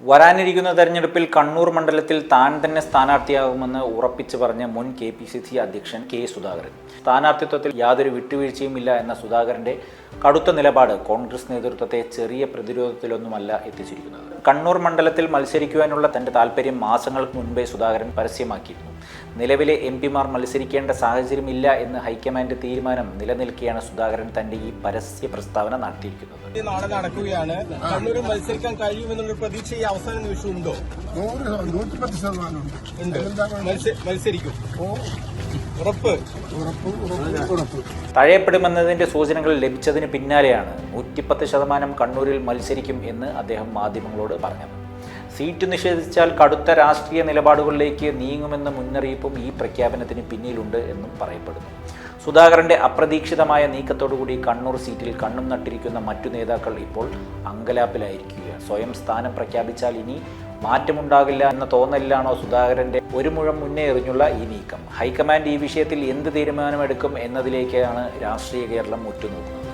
വരാനിരിക്കുന്ന തെരഞ്ഞെടുപ്പിൽ കണ്ണൂർ മണ്ഡലത്തിൽ താൻ തന്നെ സ്ഥാനാർത്ഥിയാകുമെന്ന് ഉറപ്പിച്ചു പറഞ്ഞ മുൻ KPCC അധ്യക്ഷൻ കെ സുധാകരൻ. സ്ഥാനാർത്ഥിത്വത്തിൽ യാതൊരു വിട്ടുവീഴ്ചയുമില്ല എന്ന സുധാകരന്റെ കടുത്ത നിലപാട് കോൺഗ്രസ് നേതൃത്വത്തെ ചെറിയ പ്രതിരോധത്തിലൊന്നുമല്ല എത്തിച്ചിരിക്കുന്നത്. കണ്ണൂർ മണ്ഡലത്തിൽ മത്സരിക്കുവാനുള്ള തന്റെ താൽപര്യം മാസങ്ങൾക്ക് മുൻപേ സുധാകരൻ പരസ്യമാക്കിയിരുന്നു. നിലവിലെ MP-മാർ മത്സരിക്കേണ്ട സാഹചര്യമില്ല എന്ന് ഹൈക്കമാൻഡ് തീരുമാനം നിലനിൽക്കെയാണ് സുധാകരൻ തന്റെ ഈ പരസ്യ പ്രസ്താവന നടത്തിയിരിക്കുന്നത്. നാളെ നടക്കുകയാണ്. കണ്ണൂരിൽ മത്സരിക്കാൻ കഴിയുമെന്നുള്ള പ്രതീക്ഷ ഈ അവസാന നിമിഷം ഉണ്ടോ? 110% മത്സരിക്കും. ഉറപ്പ്. തഴയപ്പെടുമെന്നതിന്റെ സൂചനകൾ ലഭിച്ചതിന് പിന്നാലെയാണ് 110% കണ്ണൂരിൽ മത്സരിക്കും എന്ന് അദ്ദേഹം മാധ്യമങ്ങളോട് പറഞ്ഞത്. സീറ്റ് നിഷേധിച്ചാൽ കടുത്ത രാഷ്ട്രീയ നിലപാടുകളിലേക്ക് നീങ്ങുമെന്ന മുന്നറിയിപ്പും ഈ പ്രഖ്യാപനത്തിന് പിന്നിലുണ്ട് എന്നും പറയപ്പെടുന്നു. സുധാകരന്റെ അപ്രതീക്ഷിതമായ നീക്കത്തോടുകൂടി കണ്ണൂർ സീറ്റിൽ കണ്ണും നട്ടിരിക്കുന്ന മറ്റു നേതാക്കൾ ഇപ്പോൾ അങ്കലാപ്പിലായിരിക്കുകയാണ്. സ്വയം സ്ഥാനം പ്രഖ്യാപിച്ചാൽ ഇനി മാറ്റമുണ്ടാകില്ല എന്ന തോന്നലിലാണോ സുധാകരന്റെ ഒരു മുഴം മുന്നേ എറിഞ്ഞുള്ള ഈ നീക്കം? ഹൈക്കമാൻഡ് ഈ വിഷയത്തിൽ എന്ത് തീരുമാനമെടുക്കും എന്നതിലേക്കാണ് രാഷ്ട്രീയ കേരളം ഉറ്റുനോക്കുന്നത്.